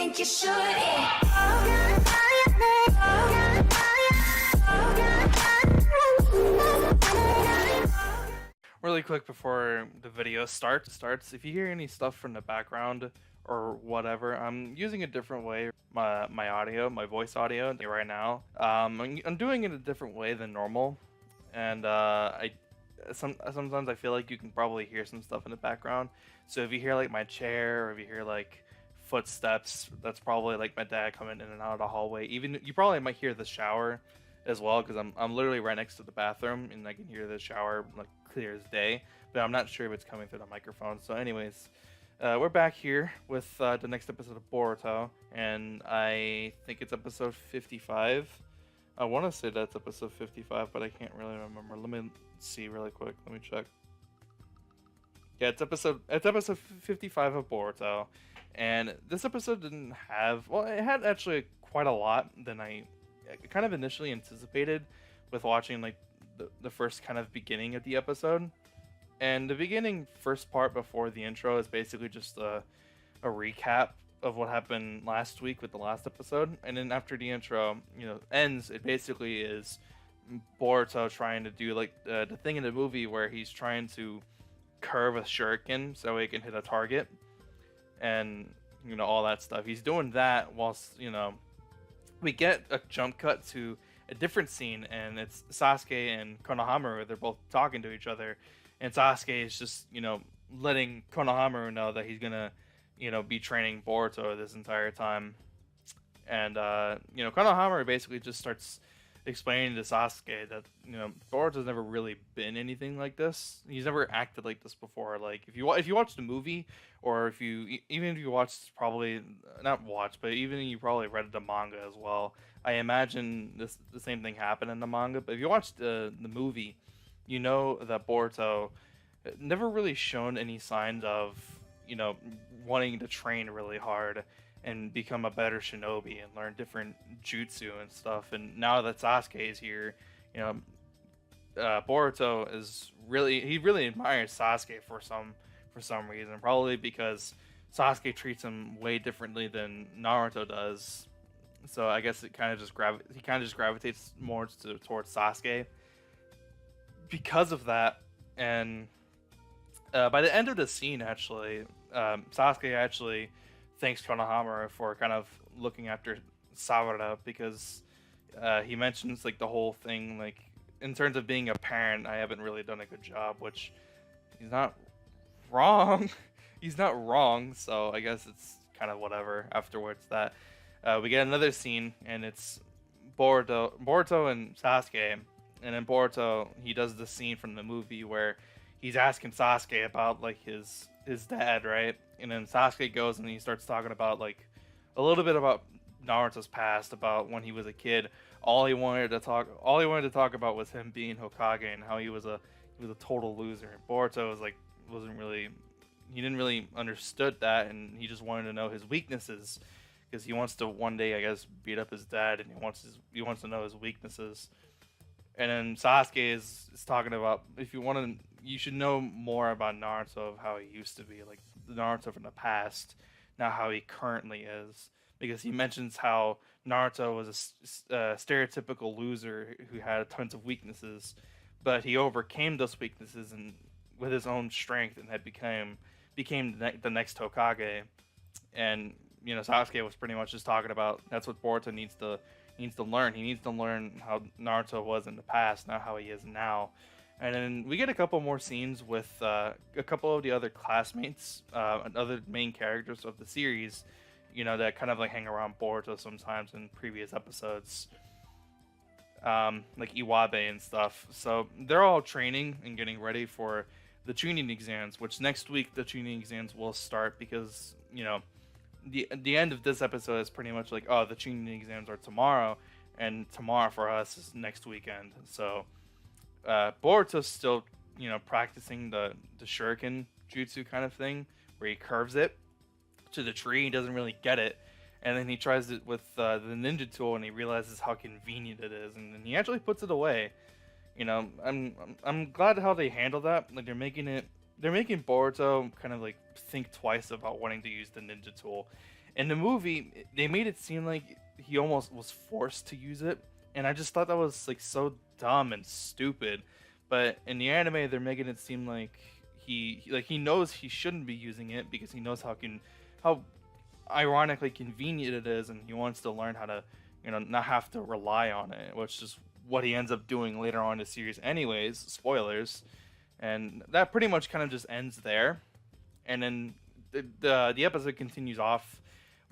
think you should. Really quick before the video starts, if you hear any stuff from the background or whatever, I'm using a different way my audio, my voice audio right now. I'm doing it a different way than normal, and sometimes I feel like you can probably hear some stuff in the background. So if you hear like my chair, or if you hear like footsteps, that's probably like my dad coming in and out of the hallway. Even you probably might hear the shower as well, because I'm literally right next to the bathroom and I can hear the shower like clear as day, but I'm not sure if it's coming through the microphone. So anyways, we're back here with the next episode of Boruto, and I think it's episode 55. I want to say that's episode 55, but I can't really remember. Let me see really quick. Let me check. Yeah, it's episode 55 of Boruto, and this episode didn't have, well, it had actually quite a lot than I kind of initially anticipated with watching like the first kind of beginning of the episode. And the beginning first part before the intro is basically just a recap of what happened last week with the last episode. And then after the intro, ends, it basically is Boruto trying to do like the thing in the movie where he's trying to curve a shuriken so he can hit a target, and all that stuff. He's doing that whilst we get a jump cut to a different scene, and it's Sasuke and Konohamaru. They're both talking to each other, and Sasuke is just letting Konohamaru know that he's gonna be training Boruto this entire time. And Konohamaru basically just starts explaining to Sasuke that Boruto's never really been anything like this. He's never acted like this before. Like if you watch the movie, or even if you watched, probably not watch, but even you probably read the manga as well, I imagine the same thing happened in the manga. But if you watched the movie, you know that Boruto never really shown any signs of wanting to train really hard and become a better shinobi and learn different jutsu and stuff. And now that Sasuke is here, Boruto is really admires Sasuke for some reason, probably because Sasuke treats him way differently than Naruto does. So I guess it kind of just gravitates more towards Sasuke because of that. And by the end of the scene, actually, Sasuke actually thanks Konohamaru for kind of looking after Sawara, because he mentions like the whole thing, like in terms of being a parent, I haven't really done a good job, which he's not wrong. He's not wrong, so I guess it's kind of whatever afterwards. That we get another scene, and it's Boruto and Sasuke, and then Boruto, he does the scene from the movie where he's asking Sasuke about like his dad, right? And then Sasuke goes and he starts talking about like a little bit about Naruto's past, about when he was a kid. All he wanted to talk about was him being Hokage and how he was a total loser. And Boruto he didn't really understood that, and he just wanted to know his weaknesses, because he wants to one day, I guess, beat up his dad, and he wants to know his weaknesses. And then Sasuke is talking about, if you should know more about Naruto, of how he used to be, like the Naruto from the past, not how he currently is. Because he mentions how Naruto was a stereotypical loser who had tons of weaknesses, but he overcame those weaknesses and with his own strength, and had became the next Hokage. And Sasuke was pretty much just talking about that's what Boruto needs to learn. He needs to learn how Naruto was in the past, not how he is now. And then we get a couple more scenes with a couple of the other classmates, and other main characters of the series, that kind of like hang around Boruto sometimes in previous episodes, like Iwabe and stuff. So they're all training and getting ready for the tuning exams, which next week the tuning exams will start, because the end of this episode is pretty much like, oh, the tuning exams are tomorrow, and tomorrow for us is next weekend. So Boruto's still practicing the shuriken jutsu kind of thing, where he curves it to the tree. He doesn't really get it, and then he tries it with the ninja tool, and he realizes how convenient it is, and then he actually puts it away. I'm glad how they handle that. Like they're making Boruto kind of like think twice about wanting to use the ninja tool. In the movie, they made it seem like he almost was forced to use it, and I just thought that was like so dumb and stupid. But in the anime, they're making it seem like he knows he shouldn't be using it because he knows how ironically convenient it is, and he wants to learn how to not have to rely on it, which is what he ends up doing later on in the series. Anyways, spoilers, and that pretty much kind of just ends there, and then the episode continues off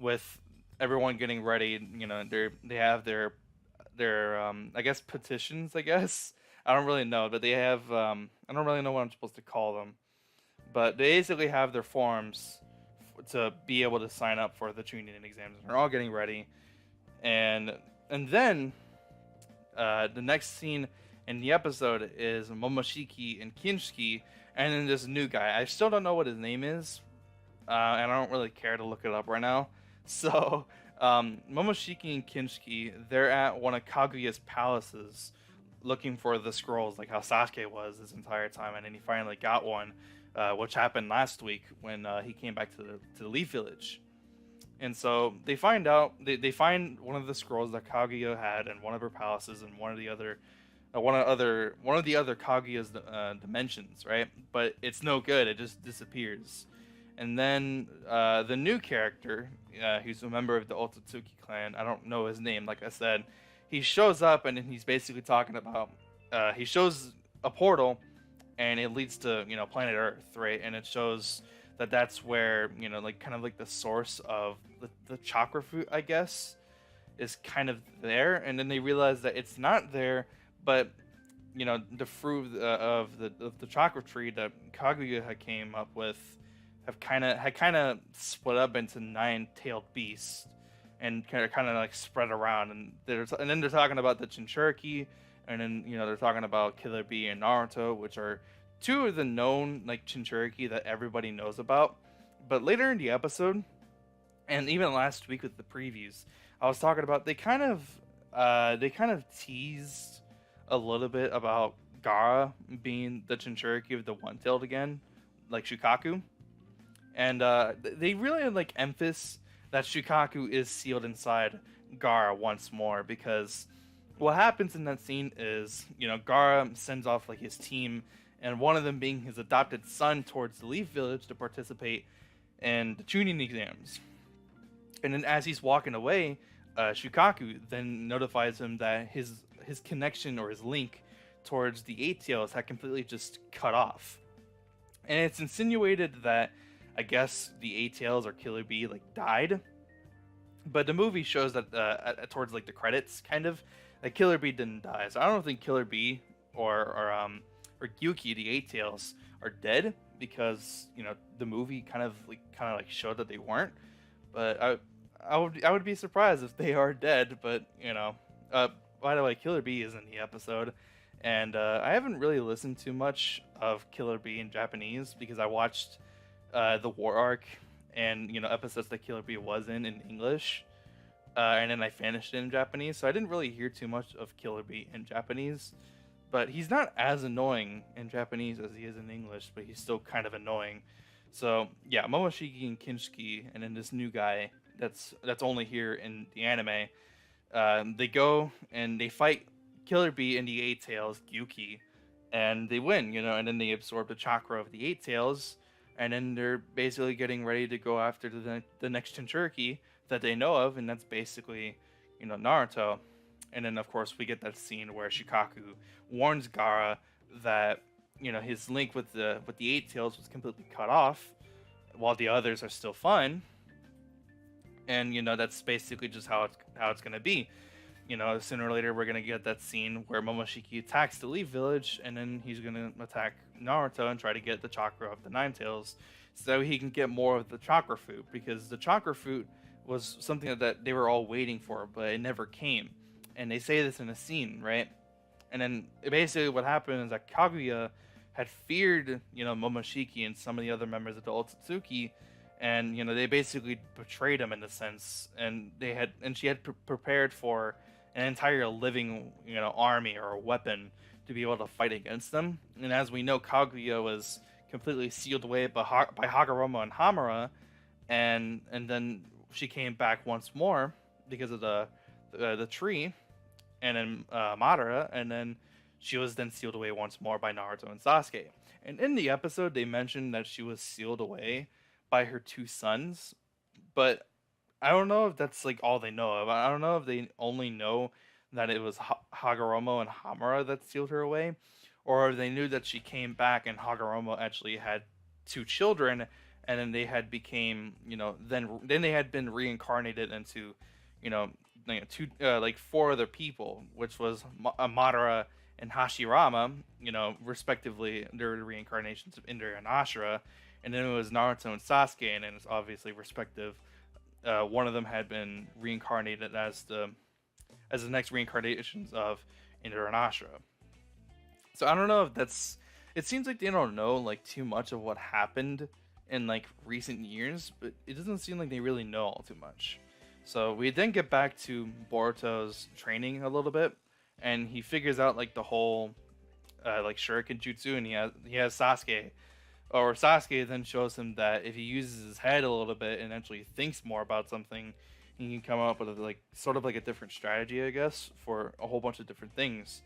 with everyone getting ready. They have their I guess petitions. I guess I don't really know, but they have I don't really know what I'm supposed to call them, but they basically have their forms to be able to sign up for the tuning exams. They're all getting ready, and then the next scene in the episode is Momoshiki and Kinshiki, and then this new guy. I still don't know what his name is, and I don't really care to look it up right now. So, Momoshiki and Kinshiki, they're at one of Kaguya's palaces looking for the scrolls, like how Sasuke was this entire time, and then he finally got one, which happened last week when he came back to the Leaf Village. And so they find out, they find one of the scrolls that Kaguya had in one of her palaces and one of the other Kaguya's dimensions, right? But it's no good; it just disappears. And then the new character, who's a member of the Otsutsuki clan, I don't know his name, like I said, he shows up and he's basically talking about, he shows a portal, and it leads to, planet Earth, right? And it shows that that's where, like kind of like the source of the chakra fruit, I guess, is kind of there. And then they realize that it's not there, but the fruit of the chakra tree that Kaguya had came up with had kind of split up into 9-tailed beasts and kind of like spread around. And then they're talking about the Jinchuriki, and then they're talking about Killer Bee and Naruto, which are two of the known like Jinchuriki that everybody knows about. But later in the episode, and even last week with the previews, I was talking about they kind of teased a little bit about Gaara being the Jinchuriki of the one-tailed again, like Shukaku. And they really like emphasize that Shukaku is sealed inside Gaara once more, because what happens in that scene is, Gaara sends off like his team, and one of them being his adopted son, towards the Leaf Village to participate in the tuning exams. And then as he's walking away, Shukaku then notifies him that his connection or his link towards the Eight Tails had completely just cut off. And it's insinuated that I guess the Eight Tails or Killer Bee like died, but the movie shows that towards like the credits, kind of like Killer Bee didn't die. So I don't think Killer Bee or Gyuki, the Eight Tails, are dead, because the movie kind of showed that they weren't. But I would be surprised if they are dead. But by the way, Killer Bee is in the episode, and I haven't really listened to much of Killer Bee in Japanese because I watched the War Arc and episodes that Killer Bee was in English, and then I finished it in Japanese, so I didn't really hear too much of Killer Bee in Japanese. But he's not as annoying in Japanese as he is in English, but he's still kind of annoying. So yeah, Momoshiki and Kinshiki, and then this new guy that's only here in the anime, they go and they fight Killer Bee and the Eight Tails, Gyuki, and they win, and then they absorb the chakra of the Eight Tails, and then they're basically getting ready to go after the next Jinchuriki that they know of, and that's basically, Naruto. And then, of course, we get that scene where Shukaku warns Gaara that his link with the Eight Tails was completely cut off, while the others are still fine. And that's basically just how it's gonna be. Sooner or later we're gonna get that scene where Momoshiki attacks the Leaf Village, and then he's gonna attack Naruto and try to get the chakra of the Nine Tails, so he can get more of the chakra fruit, because the chakra fruit was something that they were all waiting for, but it never came. And they say this in a scene, right? And then basically what happened is that Kaguya had feared, Momoshiki and some of the other members of the Otsutsuki, and they basically betrayed him in a sense. And she had prepared for an entire living, army or a weapon to be able to fight against them. And as we know, Kaguya was completely sealed away by Hagoromo and Hamura, and then she came back once more because of the tree, and then Madara, and then she was then sealed away once more by Naruto and Sasuke. And in the episode, they mentioned that she was sealed away by her two sons, but I don't know if that's like all they know of. I don't know if they only know that it was Hagoromo and Hamura that sealed her away, or if they knew that she came back and Hagoromo actually had two children, and then they had became, then they had been reincarnated into, you know, two like four other people, which was Madara and Hashirama, respectively, their reincarnations of Indra and Ashura, and then it was Naruto and Sasuke, and then it's obviously respective. One of them had been reincarnated as the next reincarnations of Indra and Ashura. So I don't know if that's. It seems like they don't know like too much of what happened in like recent years, but it doesn't seem like they really know all too much. So we then get back to Boruto's training a little bit, and he figures out like the whole like shuriken jutsu, and he has Sasuke, or Sasuke then shows him that if he uses his head a little bit and actually thinks more about something, he can come up with like sort of like a different strategy, I guess, for a whole bunch of different things.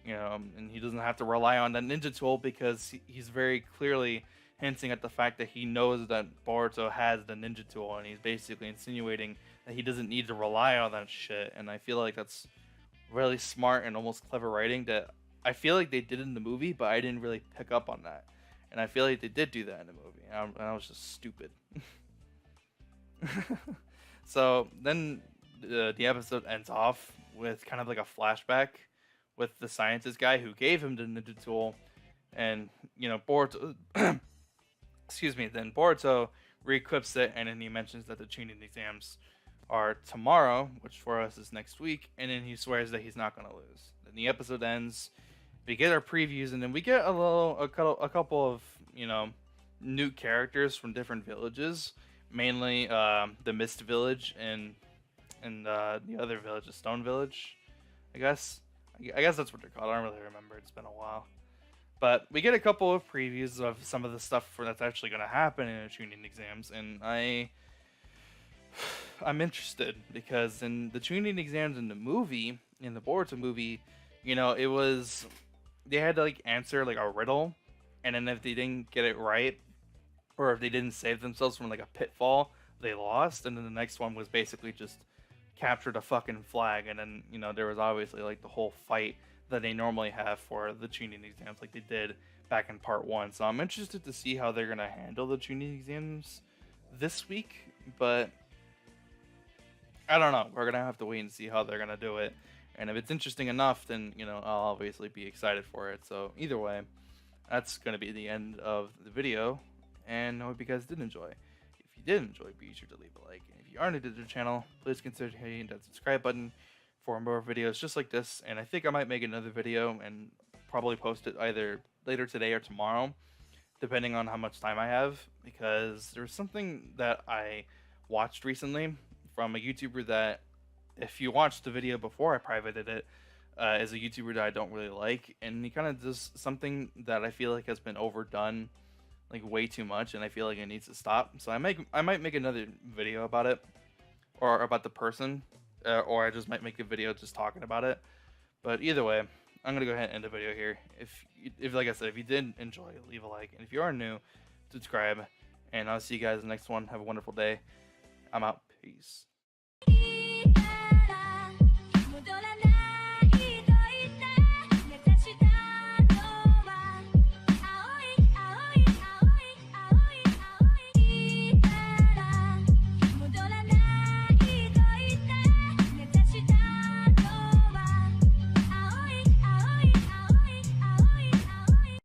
And he doesn't have to rely on that ninja tool because he's very clearly hinting at the fact that he knows that Boruto has the ninja tool, and he's basically insinuating that he doesn't need to rely on that shit. And I feel like that's really smart and almost clever writing that I feel like they did in the movie, but I didn't really pick up on that. And I feel like they did do that in the movie, and I was just stupid. So then the episode ends off with kind of like a flashback with the scientist guy who gave him the ninja tool, and Boruto excuse me, then Boruto re-equips it, and then he mentions that the Chunin exams are tomorrow, which for us is next week, and then he swears that he's not going to lose. Then the episode ends, we get our previews, and then we get a couple of new characters from different villages, mainly the Mist Village and the other village, the Stone Village, I guess that's what they're called. I don't really remember. It's been a while. But we get a couple of previews of some of the stuff that's actually going to happen in the Chunin exams, and I'm interested because in the Chunin exams in the movie, in the Boruto movie, it was they had to like answer like a riddle, and then if they didn't get it right, or if they didn't save themselves from like a pitfall, they lost. And then the next one was basically just captured a fucking flag, and then there was obviously like the whole fight that they normally have for the Chunin exams like they did back in part 1. So I'm interested to see how they're gonna handle the Chunin exams this week, but I don't know. We're gonna have to wait and see how they're gonna do it, and if it's interesting enough, then I'll obviously be excited for it. So either way, that's gonna be the end of the video, and I hope you guys did enjoy. If you did enjoy, be sure to leave a like. And if you are new to the channel, please consider hitting that subscribe button for more videos just like this. And I think I might make another video and probably post it either later today or tomorrow, depending on how much time I have, because there's something that I watched recently from a YouTuber that, if you watched the video before I privated it, is a YouTuber that I don't really like, and he kind of does something that I feel like has been overdone like way too much, and I feel like it needs to stop. So I might make another video about it, or about the person, or I just might make a video just talking about it. But either way, I'm gonna go ahead and end the video here. If like I said, if you did enjoy, leave a like, and if you are new, subscribe, and I'll see you guys in the next one. Have a wonderful day. I'm out. Peace.